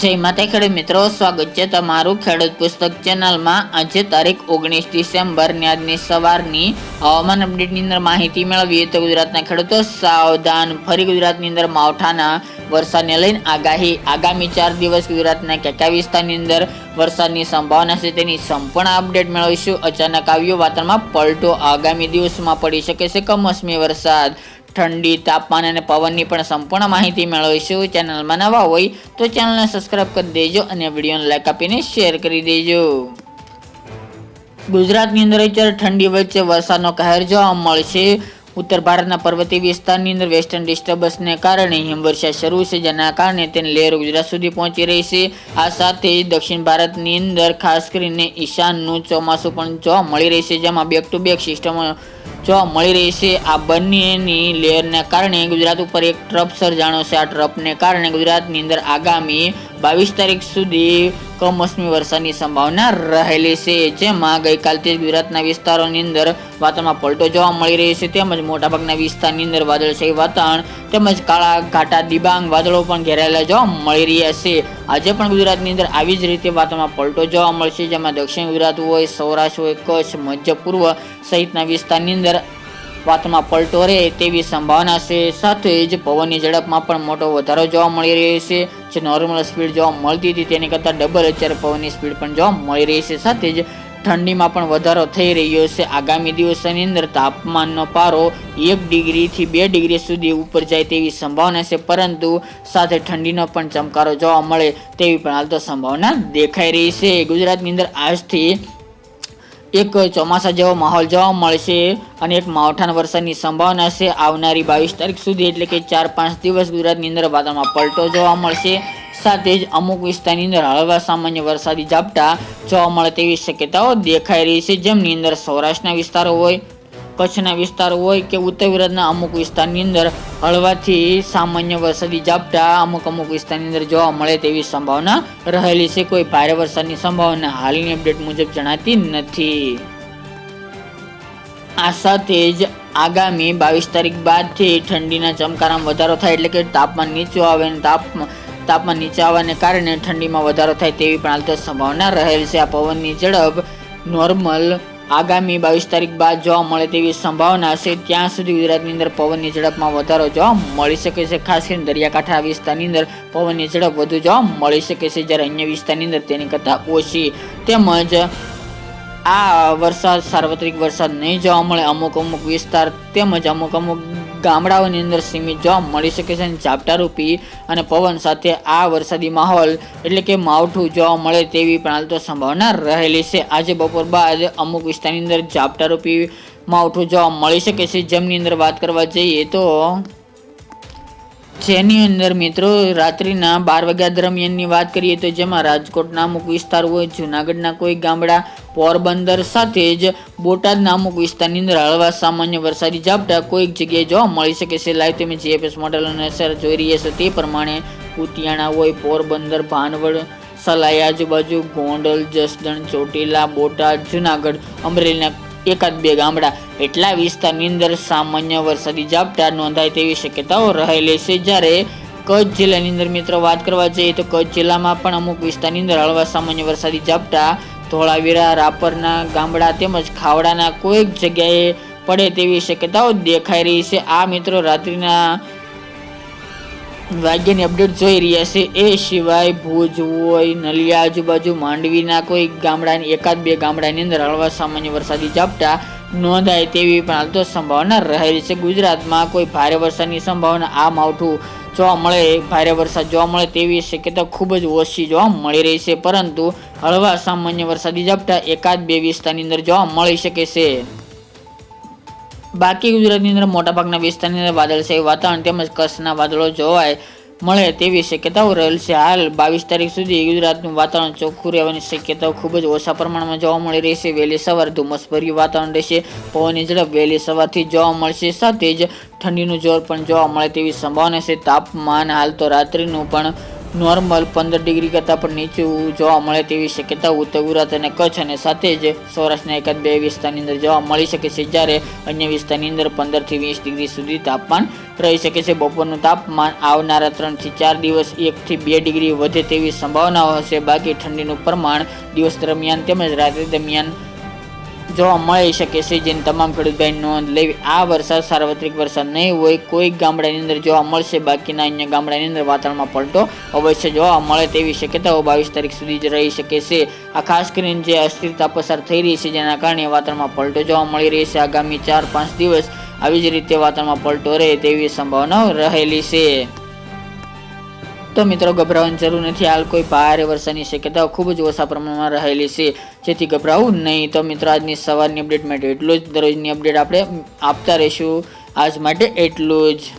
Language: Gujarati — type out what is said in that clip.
જય માતા ખેડૂત મિત્રો, સ્વાગત છે તમારું ખેડૂત પુસ્તક ચેનલમાં। આજે તારીખ 19 ડિસેમ્બર ને આજની સવારની હવામાન અપડેટની અંદર માહિતી મેળવીએ તો ગુજરાતના ખેડૂતો સાવધાન। ફરી ગુજરાતની અંદર માવઠાના વરસાદને લઈને આગાહી। આગામી 4 દિવસ ગુજરાતના કયા વિસ્તારની અંદર વરસાદની સંભાવના છે તેની સંપૂર્ણ અપડેટ મેળવીશું। અચાનક આવ્યો વાતાવરણમાં પલટો, આગામી દિવસમાં પડી શકે છે કમોસમી વરસાદ, ઠંડી, તાપમાન અને પવનની પણ સંપૂર્ણ માહિતી મેળવીશું। ચેનલમાં નવા હોય તો ચેનલને સબસ્ક્રાઇબ કરી દેજો અને વિડીયોને લાઈક આપીને શેર કરી દેજો। ગુજરાતની અંદર અત્યારે ઠંડી વચ્ચે વરસાદનો કહેર જોવા મળશે। ઉત્તર ભારતના પર્વતીય વિસ્તારની અંદર વેસ્ટર્ન ડિસ્ટર્બન્સને કારણે હિમવર્ષા શરૂ છે, જેના કારણે તેની લહેર ગુજરાત સુધી પહોંચી રહી છે। આ સાથે દક્ષિણ ભારતની અંદર ખાસ કરીને ઈશાનનું ચોમાસું પણ જોવા મળી રહી છે, જેમાં બેક ટુ બેક સિસ્ટમો જોવા મળી રહી છે। આ બંનેની લહેરને કારણે ગુજરાત ઉપર એક ટ્રફ સર્જાણો છે। આ ટ્રફને કારણે ગુજરાતની અંદર આગામી 22 તારીખ સુધી કમોસમી વરસાદની સંભાવના રહેલી છે, જેમાં ગઈકાલથી ગુજરાતના વિસ્તારોની અંદર વાતાવરણમાં પલટો જોવા મળી રહ્યો છે, તેમજ મોટાભાગના વિસ્તારની અંદર વાદળછાયું વાતાવરણ તેમજ કાળા ઘાટા દિબાંગ વાદળો પણ ઘેરાયેલા જોવા મળી રહ્યા છે। આજે પણ ગુજરાતની અંદર આવી જ રીતે વાતાવરણમાં પલટો જોવા મળશે, જેમાં દક્ષિણ ગુજરાત હોય, સૌરાષ્ટ્ર હોય, કચ્છ, મધ્ય પૂર્વ સહિતના વિસ્તારની અંદર વાતાવરણમાં પલટો રહે તેવી સંભાવના છે। સાથે જ પવનની ઝડપમાં પણ મોટો વધારો જોવા મળી રહ્યો છે। જે નોર્મલ સ્પીડ જોવા મળતી હતી તેની કરતાં ડબલ અત્યારે પવનની સ્પીડ પણ જોવા મળી રહી છે। સાથે જ ઠંડીમાં પણ વધારો થઈ રહ્યો છે। આગામી દિવસોની અંદર તાપમાનનો પારો 1 ડિગ્રીથી 2 ડિગ્રી સુધી ઉપર જાય તેવી સંભાવના છે, પરંતુ સાથે ઠંડીનો પણ ચમકારો જોવા મળે તેવી પણ હાલ તો સંભાવના દેખાઈ રહી છે। ગુજરાતની અંદર આજથી એક ચોમાસા જેવો માહોલ જોવા મળશે અને એક માવઠાના વરસાદની સંભાવના છે। આવનારી 22 તારીખ સુધી એટલે કે 4-5 દિવસ ગુજરાતની અંદર વાતાવરણમાં પલટો જોવા મળશે। સાથે જ અમુક વિસ્તારની અંદર હળવા સામાન્ય વરસાદી ઝાપટા જોવા મળે તેવી શક્યતાઓ દેખાઈ રહી છે, જેમની અંદર સૌરાષ્ટ્રના વિસ્તારો હોય, કચ્છના વિસ્તારો હોય કે ઉત્તર ગુજરાતના અમુક વિસ્તારની અંદર હળવાથી સામાન્ય વરસાદી ઝાપટા અમુક વિસ્તારની અંદર જોવા મળે તેવી સંભાવના રહેલી છે। કોઈ ભારે વરસાદની સંભાવના હાલની અપડેટ મુજબ જણાતી નથી। આ સાથે જ આગામી 22 તારીખ બાદથી ઠંડીના ચમકારામાં વધારો થાય, એટલે કે તાપમાન નીચું આવે અને તાપમાન નીચે આવવાને કારણે ઠંડીમાં વધારો થાય તેવી પણ હાલ તો સંભાવના રહેલ છે। આ પવનની ઝડપ નોર્મલ આગામી 22 તારીખ બાદ જોવા મળે તેવી સંભાવના છે। ત્યાં સુધી ગુજરાતની અંદર પવનની ઝડપમાં વધારો જોવા મળી શકે છે। ખાસ કરીને દરિયાકાંઠા વિસ્તારની અંદર પવનની ઝડપ વધુ જોવા મળી શકે છે, જ્યારે અન્ય વિસ્તારની અંદર તેની કરતાં ઓછી। તેમજ આ વરસાદ સાર્વત્રિક વરસાદ નહીં જોવા મળે, અમુક વિસ્તાર તેમજ અમુક ગામડાઓની અંદર સીમિત જોવા મળી શકે છે। ઝાપટારૂપી અને પવન સાથે આ વરસાદી માહોલ એટલે કે માવઠું જોવા મળે તેવી પણ હાલ તો સંભાવના રહેલી છે। આજે બપોર બાદ અમુક વિસ્તારની અંદર ઝાપટારૂપી માવઠું જોવા મળી શકે છે, જેમની અંદર વાત કરવા જઈએ તો જેની અંદર મિત્રો રાત્રિના 12 વાગ્યા દરમિયાનની વાત કરીએ તો જેમાં રાજકોટના અમુક વિસ્તાર હોય, જૂનાગઢના કોઈ ગામડા, પોરબંદર સાથે જ બોટાદના અમુક વિસ્તારની અંદર હળવા સામાન્ય વરસાદી ઝાપટા કોઈક જગ્યાએ જોવા મળી શકે છે। લાઈવ તમે જીએફએસ મોડેલ અનુસાર જોઈ રહ્યા છો તે પ્રમાણે કુતિયાણા હોય, પોરબંદર, ભાનવડ, સલાઈ આજુબાજુ, ગોંડલ, જસદણ, ચોટીલા, બોટાદ, જૂનાગઢ, અમરેલીના 1-2 ગામડા એટલા વિસ્તારની અંદર સામાન્ય વરસાદી ઝાપટા નોંધાય તેવી શક્યતાઓ રહેલી છે। જ્યારે કચ્છ જિલ્લાની અંદર મિત્રો વાત કરવા જઈએ તો કચ્છ જિલ્લામાં પણ અમુક વિસ્તારની અંદર હળવા સામાન્ય વરસાદી ઝાપટા ધોળાવીરા, રાપરના ગામડા તેમજ ખાવડાના કોઈક જગ્યાએ પડે તેવી શક્યતાઓ દેખાઈ રહી છે। આ મિત્રો રાત્રિના વાગ્યાની અપડેટ જોઈ રહ્યા છે। એ સિવાય ભુજ હોય, નલિયા આજુબાજુ, માંડવીના કોઈ ગામડાની 1-2 ગામડાની અંદર હળવા સામાન્ય વરસાદી ઝાપટા નોંધાય તેવી પણ હાલ તો સંભાવના રહેલી છે। ગુજરાતમાં કોઈ ભારે વરસાદની સંભાવના આ માવઠું જોવા મળે, ભારે વરસાદ જોવા મળે તેવી શક્યતા ખૂબ જ ઓછી જોવા મળી રહી છે, પરંતુ હળવા સામાન્ય વરસાદી ઝાપટા 1-2 વિસ્તારની અંદર જોવા મળી શકે છે। બાકી ગુજરાતની અંદર મોટાભાગના વિસ્તારની અંદર વાદળછાયું વાતાવરણ તેમજ કચ્છના વાદળો જોવાય મળે તેવી શક્યતાઓ રહેલ છે। હાલ 22 તારીખ સુધી ગુજરાતનું વાતાવરણ ચોખ્ખું રહેવાની શક્યતાઓ ખૂબ જ ઓછા પ્રમાણમાં જોવા મળી રહી છે। વહેલી સવાર ધુમ્મસભર્યું વાતાવરણ રહેશે, પવનની ઝડપ વહેલી સવારથી જોવા મળશે, સાથે જ ઠંડીનું જોર પણ જોવા મળે તેવી સંભાવના છે। તાપમાન હાલ તો રાત્રિનું પણ નોર્મલ 15 ડિગ્રી કરતાં પણ નીચું જોવા મળે તેવી શક્યતા ઉત્તર ગુજરાત અને કચ્છ અને સાથે જ સૌરાષ્ટ્રના એકાદ બે વિસ્તારની અંદર જોવા મળી શકે છે, જ્યારે અન્ય વિસ્તારની અંદર 15 થી 20 ડિગ્રી સુધી તાપમાન રહી શકે છે. બપોરનું તાપમાન આવનારા 3 થી 4 દિવસ 1 થી 2 ડિગ્રી વધે તેવી સંભાવનાઓ હશે. બાકી ઠંડીનું પ્રમાણ દિવસ દરમિયાન તેમજ રાત્રિ દરમિયાન જોવા મળી શકે છે, જેની તમામ ખેડૂતભાઈ નોંધ લેવી. આ વરસાદ સાર્વત્રિક વરસાદ નહીં હોય, કોઈ ગામડાની અંદર જોવા મળશે, બાકીના અન્ય ગામડાની અંદર વાતાવરણમાં પલટો અવશ્ય જોવા મળે તેવી શક્યતાઓ 22 તારીખ સુધી જ રહી શકે છે. આ ખાસ કરીને જે અસ્થિરતા પસાર થઈ રહી છે, જેના કારણે વાતાવરણમાં પલટો જોવા મળી રહી છે. આગામી 4-5 દિવસ આવી જ રીતે વાતાવરણમાં પલટો રહે તેવી સંભાવનાઓ રહેલી છે. તો મિત્રો, ગભરાવાની જરૂર નથી. હાલ કોઈ ભારે વરસાદની શક્યતાઓ ખૂબ જ ઓછા પ્રમાણમાં રહેલી છે, જેથી ગભરાવું નહીં. તો મિત્રો, આજની સવારની અપડેટ માટે એટલું જ. દરરોજની અપડેટ આપણે આપતા રહીશું. આજ માટે એટલું જ.